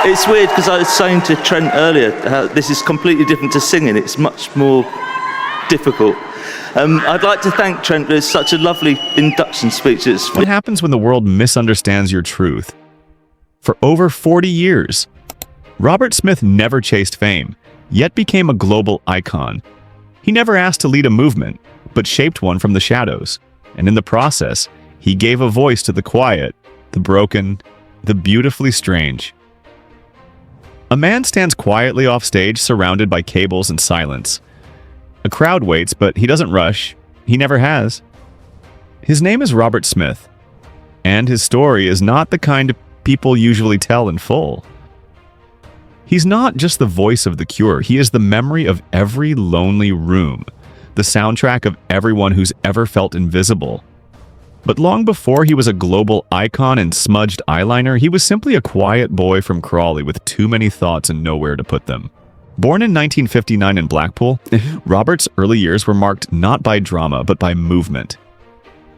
It's weird because I was saying to Trent earlier how this is completely different to singing. It's much more difficult. I'd like to thank Trent for such a lovely induction speech. What happens when the world misunderstands your truth? For over 40 years, Robert Smith never chased fame, yet became a global icon. He never asked to lead a movement, but shaped one from the shadows. And in the process, he gave a voice to the quiet, the broken, the beautifully strange. A man stands quietly off stage, surrounded by cables and silence. A crowd waits, but he doesn't rush. He never has. His name is Robert Smith, and his story is not the kind people usually tell in full. He's not just the voice of The Cure, he is the memory of every lonely room, the soundtrack of everyone who's ever felt invisible. But long before he was a global icon and smudged eyeliner, he was simply a quiet boy from Crawley with too many thoughts and nowhere to put them. Born in 1959 in Blackpool, Robert's early years were marked not by drama, but by movement.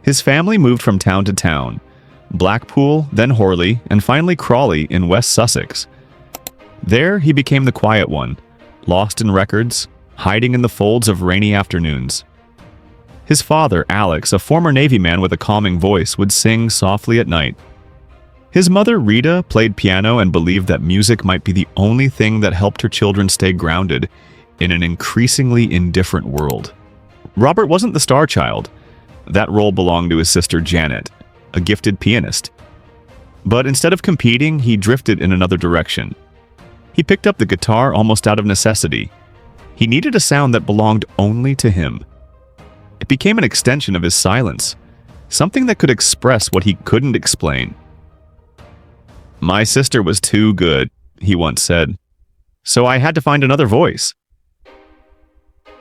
His family moved from town to town, Blackpool, then Horley, and finally Crawley in West Sussex. There, he became the quiet one, lost in records, hiding in the folds of rainy afternoons. His father, Alex, a former Navy man with a calming voice, would sing softly at night. His mother, Rita, played piano and believed that music might be the only thing that helped her children stay grounded in an increasingly indifferent world. Robert wasn't the star child. That role belonged to his sister Janet, a gifted pianist. But instead of competing, he drifted in another direction. He picked up the guitar almost out of necessity. He needed a sound that belonged only to him. It became an extension of his silence, something that could express what he couldn't explain. "My sister was too good," he once said, "so I had to find another voice."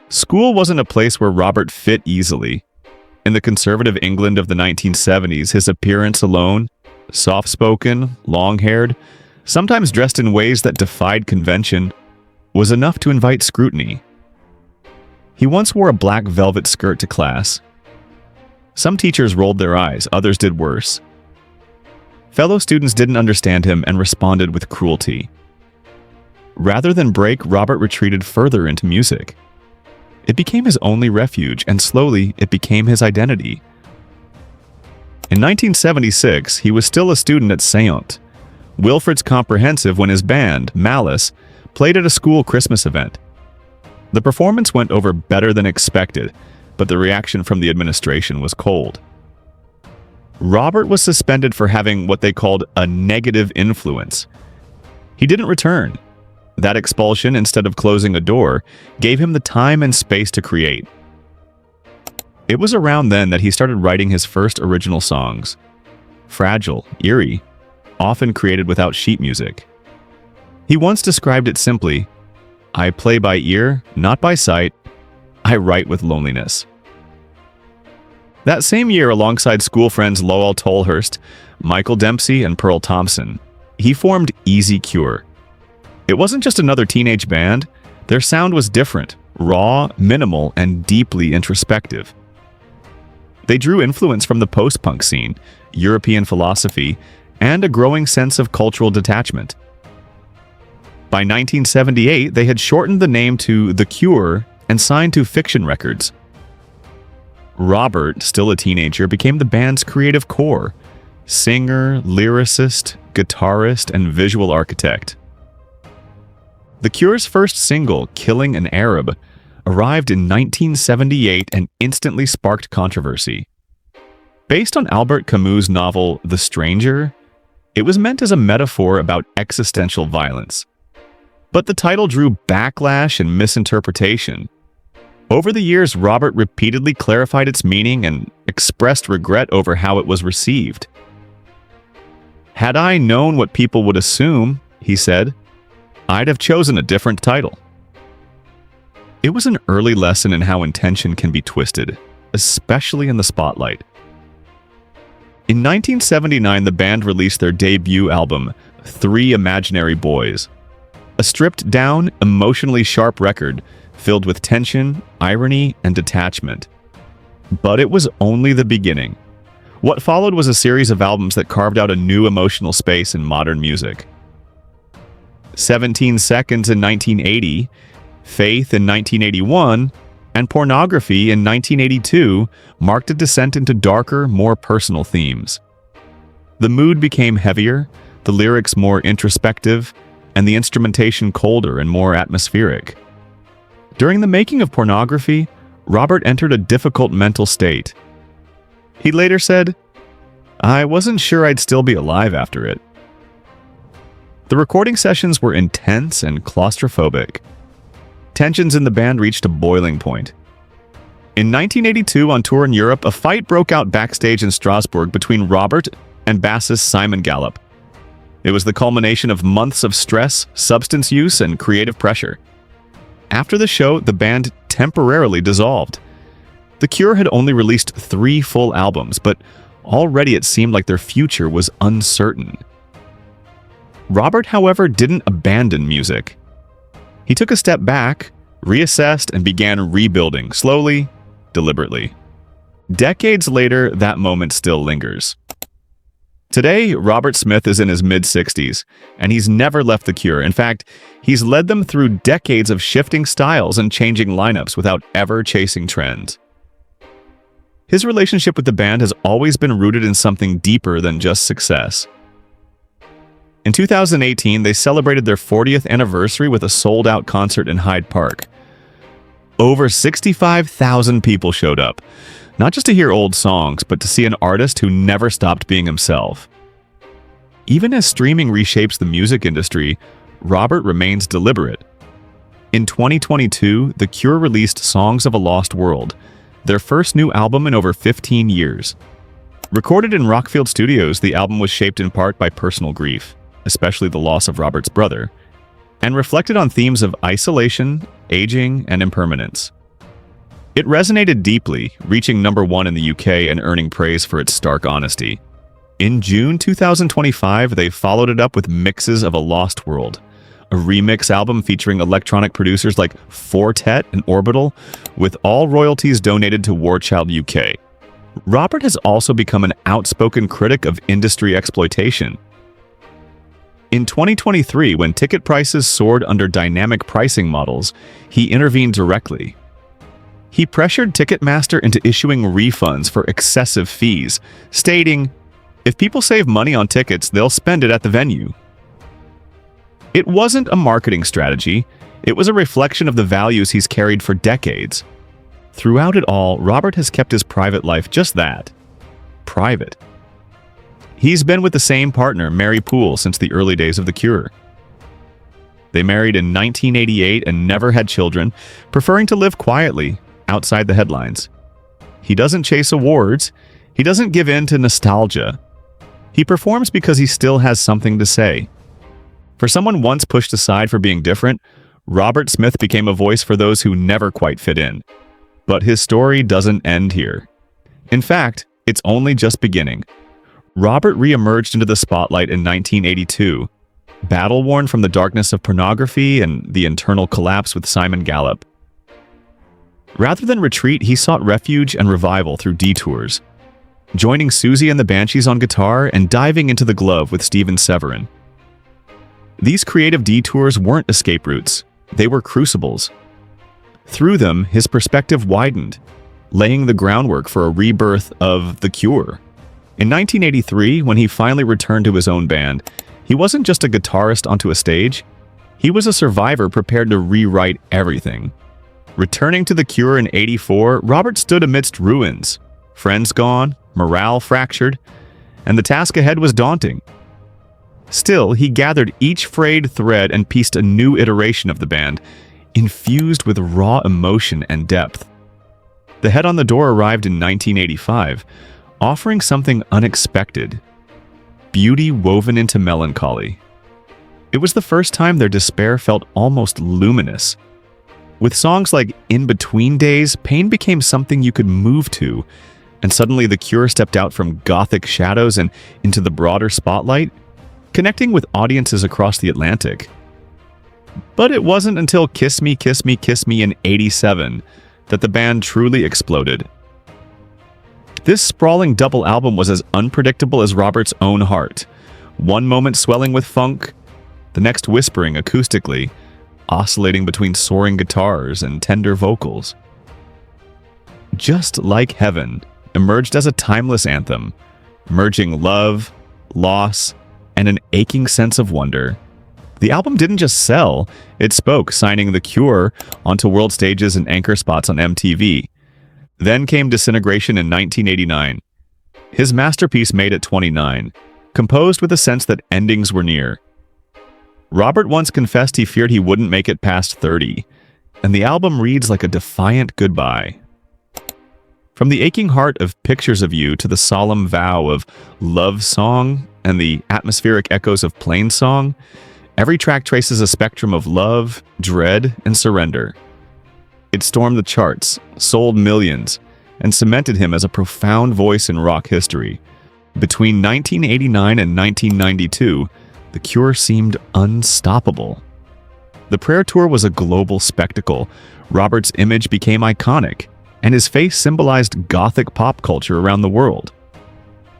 School wasn't a place where Robert fit easily. In the conservative England of the 1970s, his appearance alone, soft-spoken, long-haired, sometimes dressed in ways that defied convention, was enough to invite scrutiny. He once wore a black velvet skirt to class. Some teachers rolled their eyes, others did worse. Fellow students didn't understand him and responded with cruelty. Rather than break, Robert retreated further into music. It became his only refuge, and slowly it became his identity. In 1976, he was still a student at Seant, Wilfrid's Comprehensive, when his band, Malice, played at a school Christmas event. The performance went over better than expected, but the reaction from the administration was cold. Robert was suspended for having what they called a negative influence. He didn't return. That expulsion, instead of closing a door, gave him the time and space to create. It was around then that he started writing his first original songs. Fragile, eerie, often created without sheet music. He once described it simply, "I play by ear, not by sight. I write with loneliness." That same year, alongside school friends Lowell Tolhurst, Michael Dempsey, and Pearl Thompson, he formed Easy Cure. It wasn't just another teenage band. Their sound was different, raw, minimal, and deeply introspective. They drew influence from the post-punk scene, European philosophy, and a growing sense of cultural detachment. By 1978, they had shortened the name to The Cure and signed to Fiction Records. Robert, still a teenager, became the band's creative core: singer, lyricist, guitarist, and visual architect. The Cure's first single, Killing an Arab, arrived in 1978 and instantly sparked controversy. Based on Albert Camus' novel The Stranger, it was meant as a metaphor about existential violence. But the title drew backlash and misinterpretation. Over the years, Robert repeatedly clarified its meaning and expressed regret over how it was received. "Had I known what people would assume," he said, "I'd have chosen a different title." It was an early lesson in how intention can be twisted, especially in the spotlight. In 1979, the band released their debut album, Three Imaginary Boys, a stripped-down, emotionally sharp record filled with tension, irony, and detachment. But it was only the beginning. What followed was a series of albums that carved out a new emotional space in modern music. 17 Seconds in 1980, Faith in 1981, and Pornography in 1982 marked a descent into darker, more personal themes. The mood became heavier, the lyrics more introspective, and the instrumentation colder and more atmospheric. During the making of Pornography, Robert entered a difficult mental state. He later said, "I wasn't sure I'd still be alive after it." The recording sessions were intense and claustrophobic. Tensions in the band reached a boiling point. In 1982, on tour in Europe, a fight broke out backstage in Strasbourg between Robert and bassist Simon Gallup. It was the culmination of months of stress, substance use, and creative pressure. After the show, the band temporarily dissolved. The Cure had only released 3 full albums, but already it seemed like their future was uncertain. Robert, however, didn't abandon music. He took a step back, reassessed, and began rebuilding, slowly, deliberately. Decades later, that moment still lingers. Today, Robert Smith is in his mid-60s, and he's never left the Cure. In fact, he's led them through decades of shifting styles and changing lineups without ever chasing trends. His relationship with the band has always been rooted in something deeper than just success. In 2018, they celebrated their 40th anniversary with a sold-out concert in Hyde Park. Over 65,000 people showed up, not just to hear old songs, but to see an artist who never stopped being himself. Even as streaming reshapes the music industry, Robert remains deliberate. In 2022, The Cure released Songs of a Lost World, their first new album in over 15 years. Recorded in Rockfield Studios, the album was shaped in part by personal grief, especially the loss of Robert's brother, and reflected on themes of isolation, aging, and impermanence. It resonated deeply, reaching #1 in the UK and earning praise for its stark honesty. In June 2025, they followed it up with Mixes of a Lost World, a remix album featuring electronic producers like Fortet and Orbital, with all royalties donated to War Child UK. Robert has also become an outspoken critic of industry exploitation. In 2023, when ticket prices soared under dynamic pricing models, he intervened directly. He pressured Ticketmaster into issuing refunds for excessive fees, stating, "If people save money on tickets, they'll spend it at the venue." It wasn't a marketing strategy, it was a reflection of the values he's carried for decades. Throughout it all, Robert has kept his private life just that, private. He's been with the same partner, Mary Poole, since the early days of The Cure. They married in 1988 and never had children, preferring to live quietly, outside the headlines. He doesn't chase awards. He doesn't give in to nostalgia. He performs because he still has something to say. For someone once pushed aside for being different, Robert Smith became a voice for those who never quite fit in. But his story doesn't end here. In fact, it's only just beginning. Robert re-emerged into the spotlight in 1982, battle-worn from the darkness of Pornography and the internal collapse with Simon Gallup. Rather than retreat, he sought refuge and revival through detours, joining Susie and the Banshees on guitar and diving into the glove with Steven Severin. These creative detours weren't escape routes, they were crucibles. Through them, his perspective widened, laying the groundwork for a rebirth of The Cure. In 1983, when he finally returned to his own band, he wasn't just a guitarist onto a stage, he was a survivor prepared to rewrite everything. Returning to The Cure in '84, Robert stood amidst ruins, friends gone, morale fractured, and the task ahead was daunting. Still, he gathered each frayed thread and pieced a new iteration of the band, infused with raw emotion and depth. The Head on the Door arrived in 1985, offering something unexpected: beauty woven into melancholy. It was the first time their despair felt almost luminous. With songs like In Between Days, pain became something you could move to, and suddenly The Cure stepped out from Gothic shadows and into the broader spotlight, connecting with audiences across the Atlantic. But it wasn't until Kiss Me, Kiss Me, Kiss Me in '87 that the band truly exploded. This sprawling double album was as unpredictable as Robert's own heart. One moment swelling with funk, the next whispering acoustically, oscillating between soaring guitars and tender vocals. Just Like Heaven emerged as a timeless anthem, merging love, loss, and an aching sense of wonder. The album didn't just sell, it spoke, signing The Cure onto world stages and anchor spots on MTV. Then came Disintegration in 1989. His masterpiece made at 29, composed with a sense that endings were near. Robert once confessed he feared he wouldn't make it past 30, and the album reads like a defiant goodbye. From the aching heart of Pictures of You to the solemn vow of Love Song and the atmospheric echoes of Plain Song, every track traces a spectrum of love, dread, and surrender. It stormed the charts, sold millions, and cemented him as a profound voice in rock history. Between 1989 and 1992, The Cure seemed unstoppable. The Prayer Tour was a global spectacle. Robert's image became iconic, and his face symbolized Gothic pop culture around the world.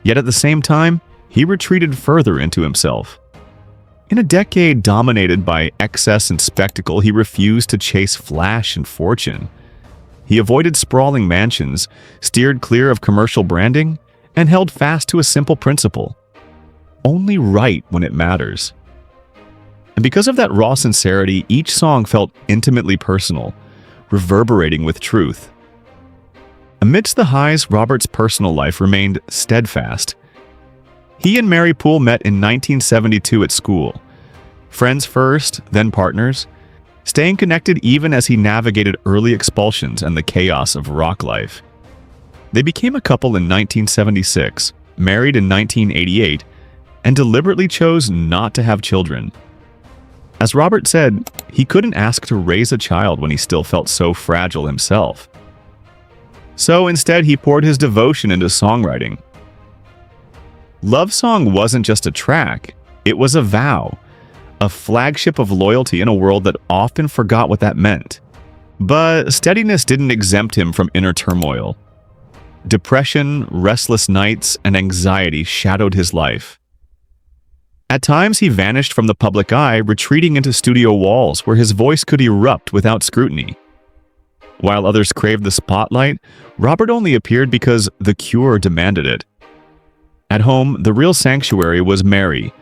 Yet at the same time, he retreated further into himself. In a decade dominated by excess and spectacle, he refused to chase flash and fortune. He avoided sprawling mansions, steered clear of commercial branding, and held fast to a simple principle: only write when it matters. And because of that raw sincerity, each song felt intimately personal, reverberating with truth. Amidst the highs, Robert's personal life remained steadfast. He and Mary Poole met in 1972 at school. Friends first, then partners, staying connected even as he navigated early expulsions and the chaos of rock life. They became a couple in 1976, married in 1988, and deliberately chose not to have children. As Robert said, he couldn't ask to raise a child when he still felt so fragile himself. So instead, he poured his devotion into songwriting. Love Song wasn't just a track, it was a vow, a flagship of loyalty in a world that often forgot what that meant. But steadiness didn't exempt him from inner turmoil. Depression, restless nights, and anxiety shadowed his life. At times, he vanished from the public eye, retreating into studio walls where his voice could erupt without scrutiny. While others craved the spotlight, Robert only appeared because The Cure demanded it. At home, the real sanctuary was Mary,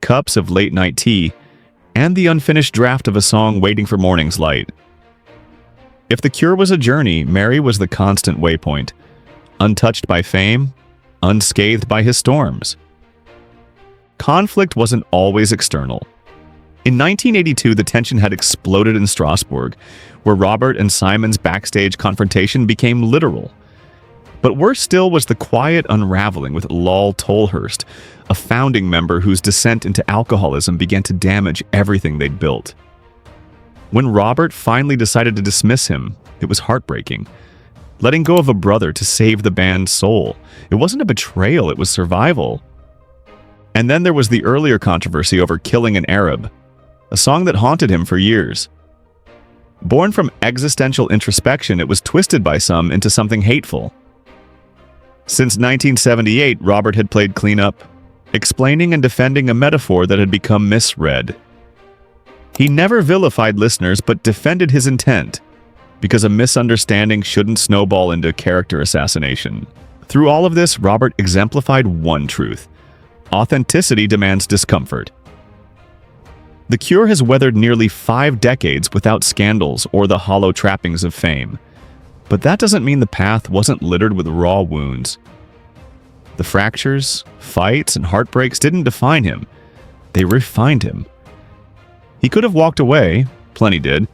cups of late-night tea, and the unfinished draft of a song waiting for morning's light. If The Cure was a journey, Mary was the constant waypoint, untouched by fame, unscathed by his storms. Conflict wasn't always external. In 1982, the tension had exploded in Strasbourg, where Robert and Simon's backstage confrontation became literal. But worse still was the quiet unraveling with Lol Tolhurst, a founding member whose descent into alcoholism began to damage everything they'd built. When Robert finally decided to dismiss him, it was heartbreaking. Letting go of a brother to save the band's soul. It wasn't a betrayal, it was survival. And then there was the earlier controversy over Killing an Arab, a song that haunted him for years. Born from existential introspection, it was twisted by some into something hateful. Since 1978, Robert had played cleanup, explaining and defending a metaphor that had become misread. He never vilified listeners but defended his intent, because a misunderstanding shouldn't snowball into character assassination. Through all of this, Robert exemplified one truth: authenticity demands discomfort. The Cure has weathered nearly 5 decades without scandals or the hollow trappings of fame. But that doesn't mean the path wasn't littered with raw wounds. The fractures, fights, and heartbreaks didn't define him. They refined him. He could have walked away, plenty did,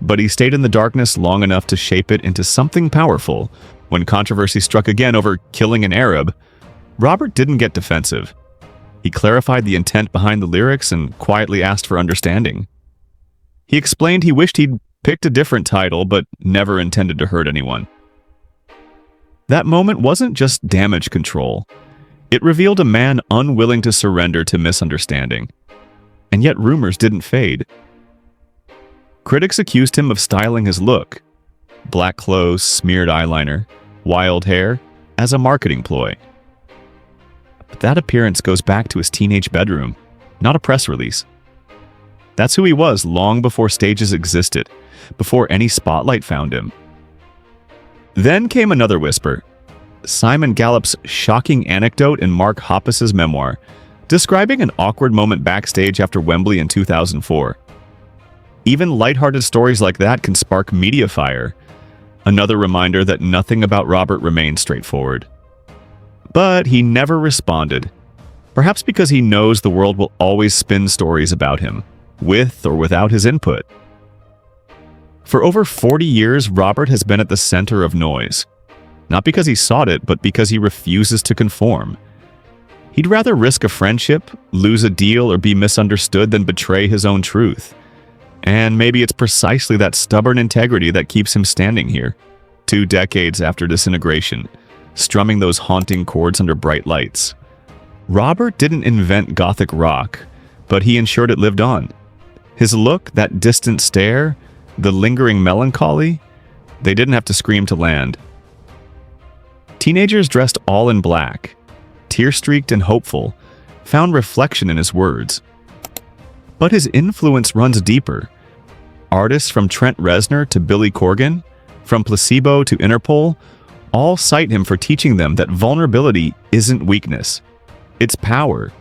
but he stayed in the darkness long enough to shape it into something powerful. When controversy struck again over Killing an Arab, Robert didn't get defensive. He clarified the intent behind the lyrics and quietly asked for understanding. He explained he wished he'd picked a different title, but never intended to hurt anyone. That moment wasn't just damage control. It revealed a man unwilling to surrender to misunderstanding. And yet rumors didn't fade. Critics accused him of styling his look, black clothes, smeared eyeliner, wild hair, as a marketing ploy. But that appearance goes back to his teenage bedroom, not a press release. That's who he was long before stages existed, before any spotlight found him. Then came another whisper. Simon Gallup's shocking anecdote in Mark Hoppus's memoir, describing an awkward moment backstage after Wembley in 2004. Even lighthearted stories like that can spark media fire. Another reminder that nothing about Robert remains straightforward. But he never responded, perhaps because he knows the world will always spin stories about him, with or without his input. For over 40 years, Robert has been at the center of noise. Not because he sought it, but because he refuses to conform. He'd rather risk a friendship, lose a deal, or be misunderstood than betray his own truth. And maybe it's precisely that stubborn integrity that keeps him standing here, 2 decades after Disintegration, strumming those haunting chords under bright lights. Robert didn't invent Gothic rock, but he ensured it lived on. His look, that distant stare, the lingering melancholy, they didn't have to scream to land. Teenagers dressed all in black, tear-streaked and hopeful, found reflection in his words. But his influence runs deeper. Artists from Trent Reznor to Billy Corgan, from Placebo to Interpol, all cite him for teaching them that vulnerability isn't weakness, it's power.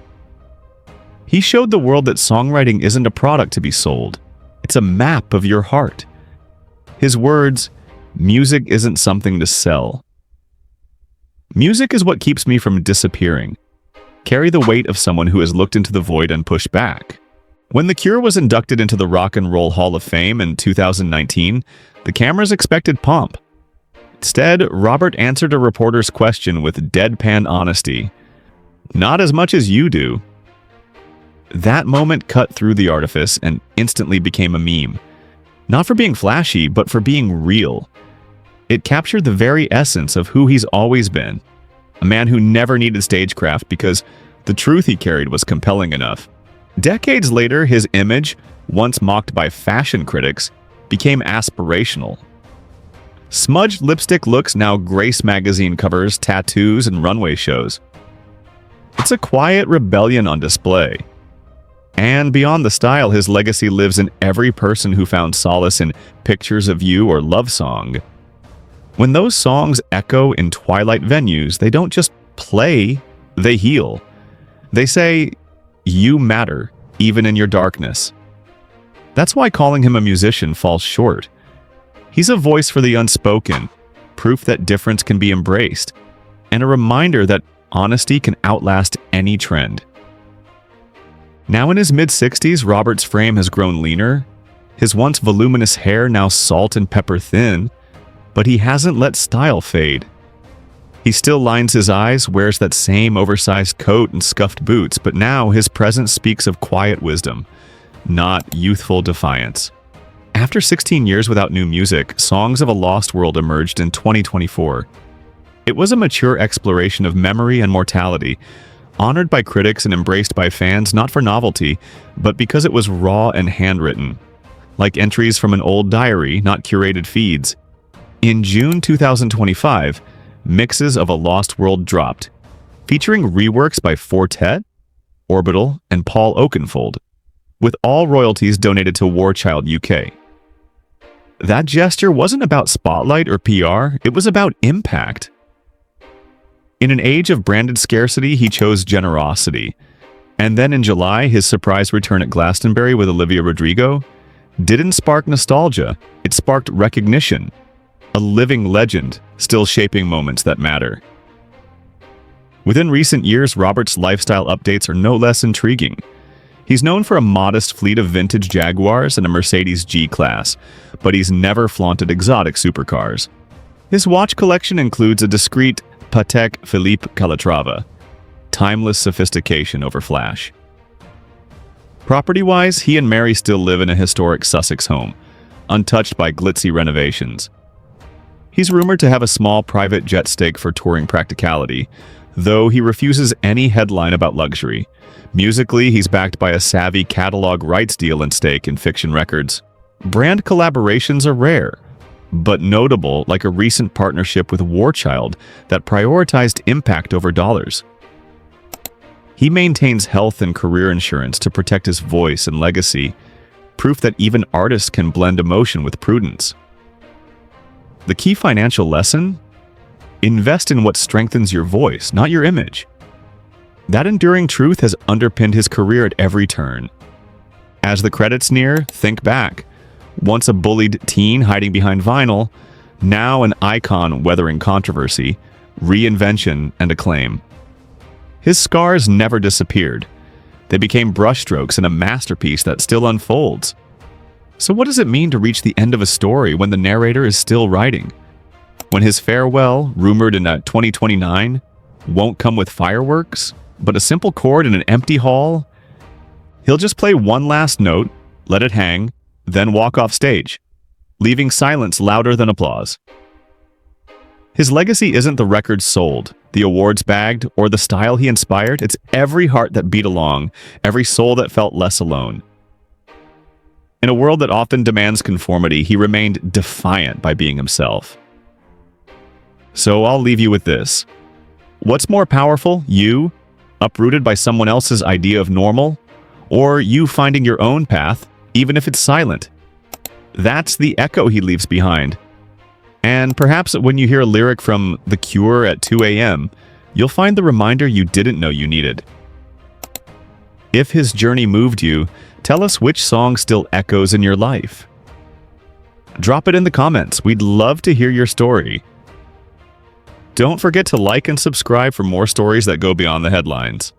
He showed the world that songwriting isn't a product to be sold, it's a map of your heart. His words, music isn't something to sell. Music is what keeps me from disappearing. Carry the weight of someone who has looked into the void and pushed back. When The Cure was inducted into the Rock and Roll Hall of Fame in 2019, the cameras expected pomp. Instead, Robert answered a reporter's question with deadpan honesty. Not as much as you do. That moment cut through the artifice and instantly became a meme. Not for being flashy, but for being real. It captured the very essence of who he's always been. A man who never needed stagecraft because the truth he carried was compelling enough. Decades later, his image, once mocked by fashion critics, became aspirational. Smudged lipstick looks now grace magazine covers, tattoos, and runway shows. It's a quiet rebellion on display. And beyond the style, his legacy lives in every person who found solace in Pictures of You or Love Song. When those songs echo in twilight venues, they don't just play, they heal. They say, you matter, even in your darkness. That's why calling him a musician falls short. He's a voice for the unspoken, proof that difference can be embraced, and a reminder that honesty can outlast any trend. Now in his mid-60s, Robert's frame has grown leaner, his once voluminous hair now salt and pepper thin, but he hasn't let style fade. He still lines his eyes, wears that same oversized coat and scuffed boots, but now his presence speaks of quiet wisdom, not youthful defiance. After 16 years without new music, Songs of a Lost World emerged in 2024. It was a mature exploration of memory and mortality, honored by critics and embraced by fans not for novelty, but because it was raw and handwritten. Like entries from an old diary, not curated feeds. In June 2025, Mixes of a Lost World dropped, featuring reworks by Fortet, Orbital, and Paul Oakenfold, with all royalties donated to War Child UK. That gesture wasn't about spotlight or PR, it was about impact. In an age of branded scarcity, he chose generosity. And then in July, his surprise return at Glastonbury with Olivia Rodrigo didn't spark nostalgia, it sparked recognition. A living legend, still shaping moments that matter. Within recent years, Robert's lifestyle updates are no less intriguing. He's known for a modest fleet of vintage Jaguars and a Mercedes G-Class, but he's never flaunted exotic supercars. His watch collection includes a discreet Patek Philippe Calatrava, timeless sophistication over flash. Property-wise, he and Mary still live in a historic Sussex home, untouched by glitzy renovations. He's rumored to have a small private jet stake for touring practicality, though he refuses any headline about luxury. Musically, he's backed by a savvy catalog rights deal and stake in Fiction Records. Brand collaborations are rare, but notable, like a recent partnership with War Child that prioritized impact over dollars. He maintains health and career insurance to protect his voice and legacy, proof that even artists can blend emotion with prudence. The key financial lesson? Invest in what strengthens your voice, not your image. That enduring truth has underpinned his career at every turn. As the credits near, think back. Once a bullied teen hiding behind vinyl, now an icon weathering controversy, reinvention, and acclaim. His scars never disappeared. They became brushstrokes in a masterpiece that still unfolds. So what does it mean to reach the end of a story when the narrator is still writing? When his farewell, rumored in 2029, won't come with fireworks, but a simple chord in an empty hall? He'll just play one last note, let it hang, then walk off stage, leaving silence louder than applause. His legacy isn't the records sold, the awards bagged, or the style he inspired. It's every heart that beat along, every soul that felt less alone. In a world that often demands conformity, he remained defiant by being himself. So I'll leave you with this. What's more powerful, you, uprooted by someone else's idea of normal, or you finding your own path, even if it's silent? That's the echo he leaves behind. And perhaps when you hear a lyric from The Cure at 2 a.m., you'll find the reminder you didn't know you needed. If his journey moved you, tell us which song still echoes in your life. Drop it in the comments. We'd love to hear your story. Don't forget to like and subscribe for more stories that go beyond the headlines.